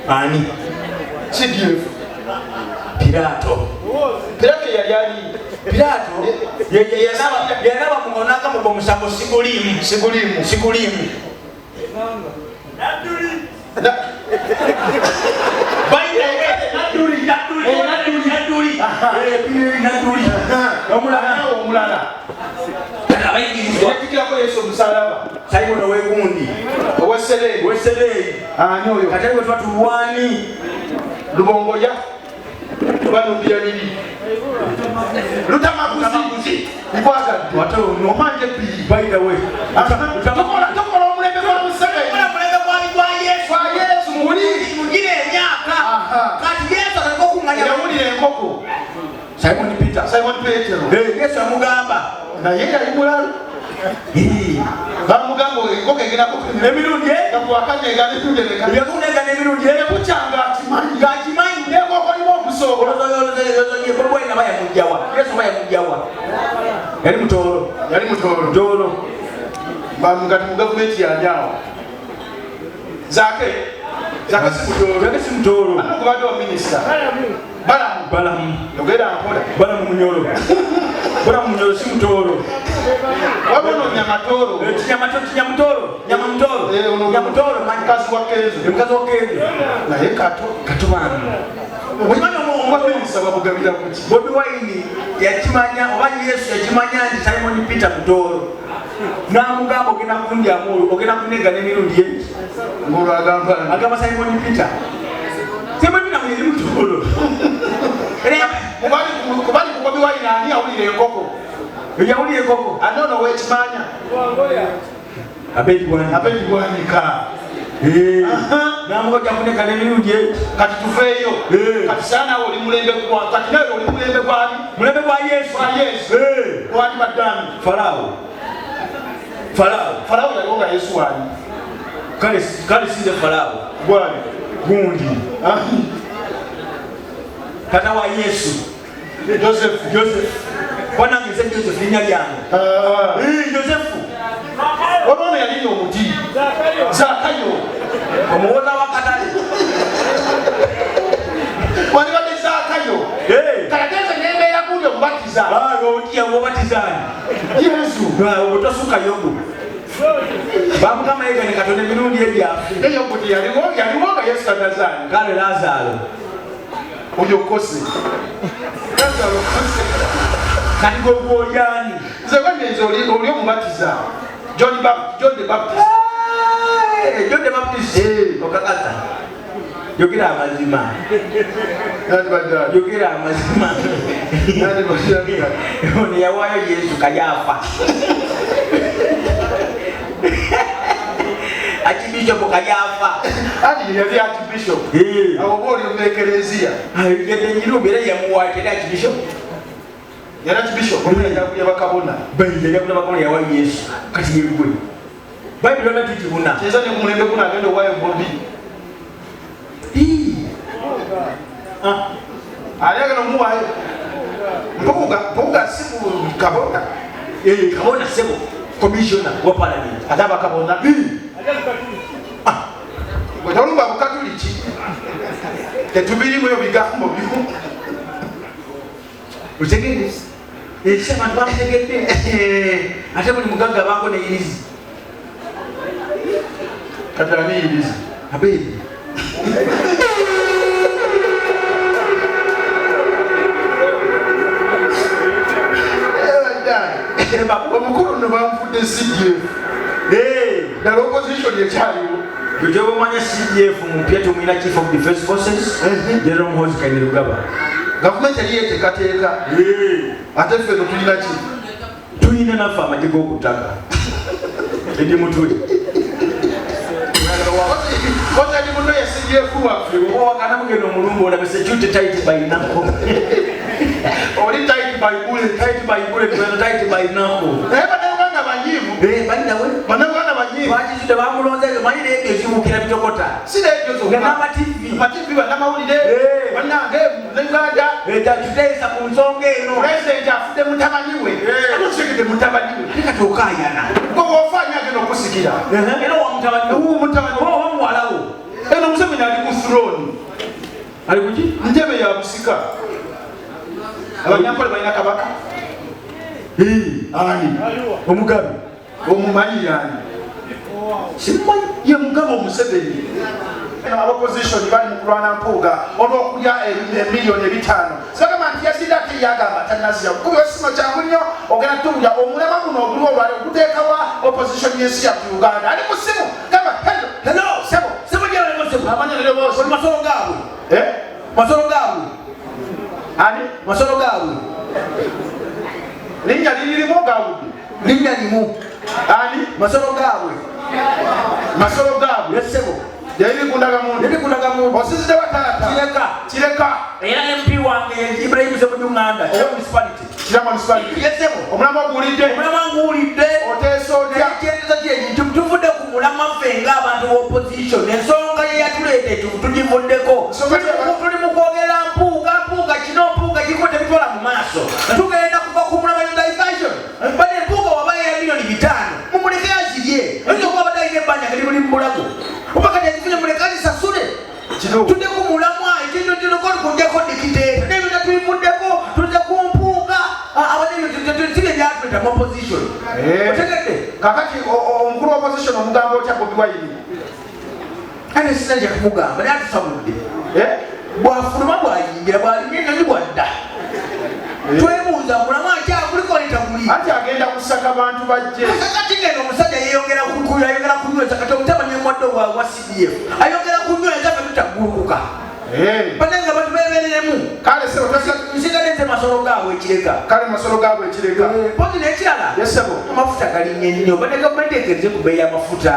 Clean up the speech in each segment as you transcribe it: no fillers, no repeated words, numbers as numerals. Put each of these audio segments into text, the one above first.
Ani? CDF. Pilato. Pilato yali. Pilato? Yanaba mungonaka mu musango sikulimu. Omulala. Yakikirako Yesu omusalaba. Simon owegundi. Oweseleeyi. Ani oyo? Kati bwe twatulwani. Lubongoya. Banumbira liri. Lutamaguzi. Nkwagadde. Watono. Omanje bbiri. By the way. Tokola omulembe gwa Museveni. Kwa Yesu mugire emyaka. Kati Yesu aliko kumanya. Yawulira enkoko. Simon Peter. Yesu amugamba. Naye yali mulalu. Bamugamba enkoko egenako emirundi gakwakanyega netulebeka. Yakunega n'emirundi ekukyanga akimanyi. Nenkoko limu okusooka. Bwena bayamugjawa. Yesu bayamugjawa. Yali mutoolo. Bamugati mu gavumenti yanyawo. Zake si mutoolo. Ano kubadde wa minisita. Balamu. Yogera nkola. Balamu munyolo si mutoolo. Wabono nyamatoolo. Nyamutolo mukazi wa Kenzo. Naye kato bana. Omwaminisita bamugabira kuki? Bobi Wine yakimanya oba Yesu yakimanya nti Simon Peter mutoolo. N'amugamba ogenda kundyamu ogenda kunega n'emirundi eki. Ngolo agamba Simon Peter. Simon Peter mwenye mutoolo. Kubali ku Bobi Wine ani awulira enkoko. Yawulira enkoko. Anono wekimanya. Abedy Mwanika. N'amugamba kunega n'emirundi eki. Kati tuveeyo. Kati sana oli mulembe kwa. Kati nawe oli mulembe gwani. Mulembe gwa Yesu. Wali badani. Farao yalonga Yesu wali. Kale sinze Farao. Gwani. Gundi. Kata wa Yesu. Joseph. Kwana ngise Joseph linya lyange. Joseph. Wabona yali omuti. Zakayo. Omuwoza wa Katale. Wali bade Zakayo. Kalateze nembeera kundi okubatiza. Obatizani. Yesu. Otosuka yobu. Bamugamba yegane Katonda emirundi ebyafu. Eyo kuti yaliwonga Yesu atazani. Kale Lazaro. Oyo kose. Lazaro kose. Kati gwoyani. Nze banenze oli omubatiza. John the Baptist. John the Baptist. Okakata. Yogera amazima. Oni yawayo Yesu kayafa. Archbishop kayafa. Adi yali Archbishop. Abo boli omekerezia. Yede nyirubere yamuwatira Archbishop. Yali Archbishop omwe bakabona. Bayije bakabona yawayo Yesu. Kati yebwe. Bible na tijibuna. Cheza ni kumulembe kuna agendo wayo Bobi. Aliaga no muwayo. Mpuuga simu kabona. Kabona sebo. Commissioner wa parliament. Adaba kabona. Wetolumba bukatuliki. Tetubiri mwe bigambo biku. Utegende. Sema ndo mtegende. Ate buli muganga bako ne irizi. Katani irizi. Abedy. Omukulu no bamufudde CDF. Dala opposition yekyaliwo. Gwejoba mwanya CDF mupya tumwina Chief of Defense Forces. General Muhoozi Kainerugaba. Gavumenti yali yeteekateeka. Ate ffe no tulina ki? Tulina naffe amagye g'okutaka. Eddy Mutwe. Kotali muno ya CDF waffe. Wakana mugendo omulumbu olabe security tight by Nako. Oli tight by bullet. Tight by Nako. Bannabuganda banyiivu. Bannabuganda banyiivu. Bakizudde bamulonze manyi n'ebyo ezibukira bitokota. Si n'ebyo zonna. N'ama-TV bannamawulire. Bannange Uganda. Tuteesa ku nsonga eno. Pulezidenti afudde mutabani we. Amusigidde mutabani we. Kati okaayana. Gwe bw'ofaanyi agenda okusikira. Era wa mutabani we. Mutabani we. Oba muwalawo. Eno Museveni ali ku throne. ali kuki ntebe ya busika abanyankole balina kabaka ani omugabe omumanyi yani simanyi ye mugabe Museveni opposition bali mu kulwana Mpuuga olw'okulya emiliyoni 5 sagamba nti yasinda ate yagamba tanazira kuba esimo kyangu nnyo ogenda tuwulya omulema guno oguli olwali okuteekawa opposition y'ensi yaffe Uganda ali ku simu gamba hello sebo gyebalemusebo amanya lero bose masolo gaabwe masolo gaabwe ani masolo gaabwe linnya liririmu gaawudde linnya limu ani masolo gaabwe yesebo yalikundaga muntu osizide wataata kireka era MP wange Ibrahim Sebo Nyunganda municipality yesebo omulama oguwulidde oteesa otya ekyendeza kyenyi tuvudde ku mulama ffe ng'abantu b'opposition ensonga ye yatuleeta tugivuddeko tuli mu kwogera Mpuuga kino Mpuuga kiriko tebitwala mu maaso tugenda kuva ku mulama diversion bali Mpuuga wabaye ya miliyoni 5 mumuleke yazirye oyinza okuba badde alina ebbanja nga libuli mu bulago opakati yazifune muleke azisasule tudde ku mulamwa ekindotindoko tukunjeko dikiteeta nebina tubivuddeko tuzze ku Mpuuga abadde byatuleta mu opposition otegedde kakati omukulu wa opposition omugamba otya Bobi Wine ane sinajja kumugamba naye atusabudde bwafuluma bwayingira bwalinnya ennyonyi bwadda twebuuza mulamu akyakuliko netaguli anti agenda kusaka bantu bajje kati ngeno omusajja yeyongera kunyweza kati omutabani omwadde wa CDF ayongera kunyweza fe tutagulukuka bananga bantu bebereremu kale nsigadde masolo gaabwe ekireka poti nekirala amafuta galinnya nnyo badde gavumenti ekereze ku bbeeyi y'amafuta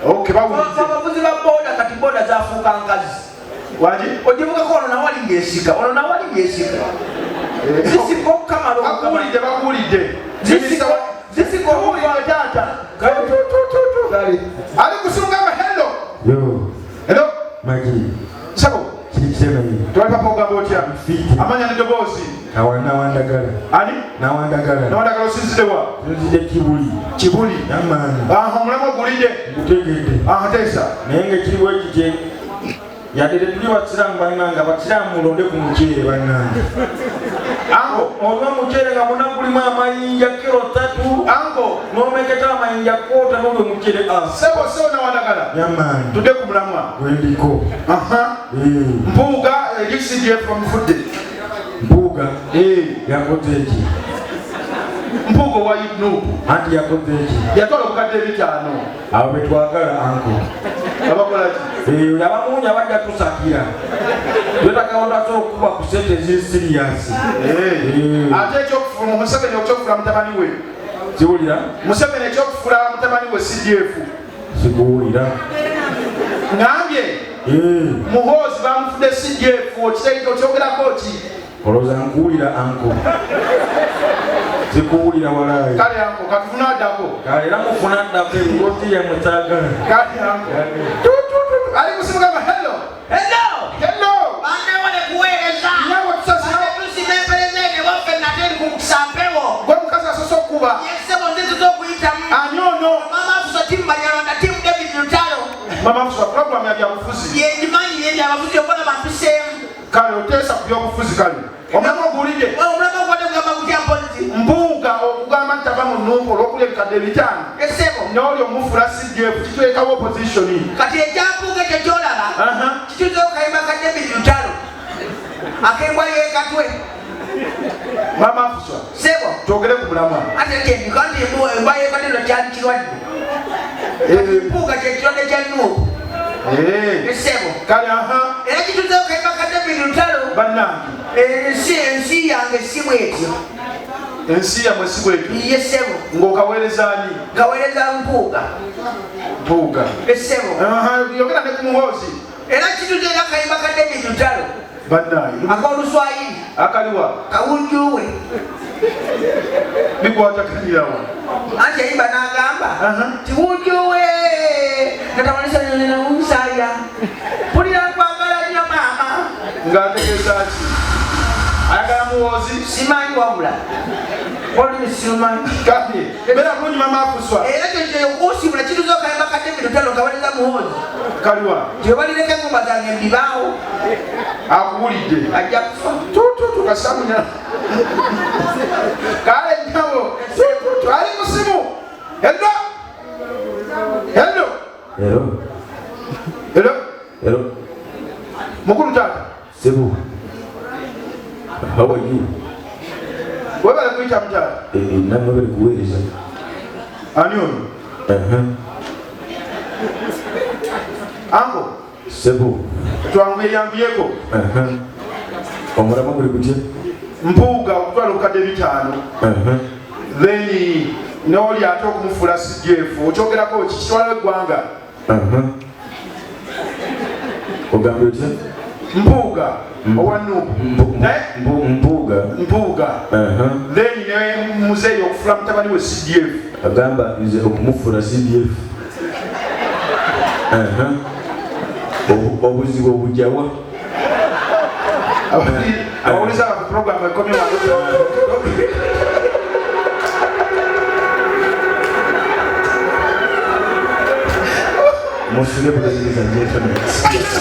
abavuzi ba booda kati booda zafuuka nkazi ogivugako ono nawali ngesika zisika okukamala bakuwulidde zisika taata ali kusungamba hello sabo twali papa ogamba otya amanya nedoboozi nawandagala osinzidewa kibuli omulamu ogulidde teesa naye ngekiriwo ekitye yadde tetuli basiraamu bannange abasiraamu mulonde ku muceere bannange olwa muceere nga bonna gulimu amayinja kiro 3 n'omeketa amayinja koota n'olwe muceere sebo nawandagala yamaani tudde ku mulamwa gwendiko Mpuuga XCLUSIVE omufudde Mpuuga yakoze eki Mpuuga wa Nuupu anti yakoze eki yatwala obukadde 5 abo betwagala anko abakola ki abamuunya bajja tusakira twetakaonda okuba ku sente eziri siriyasi ate ekyokufula Museveni ekyokufula mutabani we kiwulira Museveni ekyokufula mutabani we CDF sikuwulira ngambye Muhoozi bamufudde CDF okyogerako ki olowooza nkuwulira anko sikuwulira walayi kale anko katufuna addako kale era mufuna addako ebikoti yamwe kyagala kale anko ali kusimugamba hello banewale kuweereza nyawe tusasira tusimemperezene waffe nateri kukusampewo gwe mukazi asoose okuba yesebo nziziza okuyitamu ani ono mama afuso timu banyalonda timu David Lutalo mama afusa puroguramu ya byabufuzi yenjimanyi yebyabafuzi okola bampiseemu kale oteesa ku byobufuzi kale omulamu ogulidde omulamu ogwadde kugamba kutya mpozi Mpuuga okugamba nti ava mu Nuupu olw'okulya ebikadde 5 esebo n'oli omufula CDF kitwekawo opposition kati ekyampuuga ekyo kyolaba kituza okayimba ka David Lutalo akembwa yeekatwe mama afusa sebo twogere ku mulamwa ate kendika nti embwa yeekatwe kyali kirwadde Mpuuga kyekirwadde kya Nuupu esebo kale era kituza okayimba ka David Lutalo bannange ensi yange si bwetyo ensi yamwe si bwetyo yesebo ng'okaweerezaani kaweereza Mpuuga esebo yogera ne ku Muhoozi era kituza era akayimba ka David Lutalo bannange ak'Oluswayiri akaliwa kawunjuwe bikwata kalirawa anti yayimba n'agamba tiwunjuwe natamanisa unsaya pulira nkwagala nnyo maama ng'ategeeza ki ayagala Muhoozi simanyi wabula olulimi simanyi kale beera bulungi mama afuswa era kyekyo okuusibula kituza okayimba ka David Lutalo kaweereza Muhoozi kaliwa tyebalireke ensiba zange mbibaawo akuwulidde ajja kufa tukasamunya kale nyabo twali musimu hello hello Hello. hello Hello. mukulu tata Sebu. How are you? webale kuyita mutata Namwe bali kuweereza. ani ono ango Sebu. twangweyambuyeko Omulama guli gutya? Mpuuga okutwala obukadde 5 then n'oli ate okumufuula CDF okyogerako kikitwala eggwanga Ogambye otya? Mpuuga owa Nuupu Mpuuga then ne muzeeyi okufuula mutabani we CDF agamba nze okumufuula CDF. Obuzibu obujjawa? awuliza ku program ekomye Musule, ladies and gentlemen.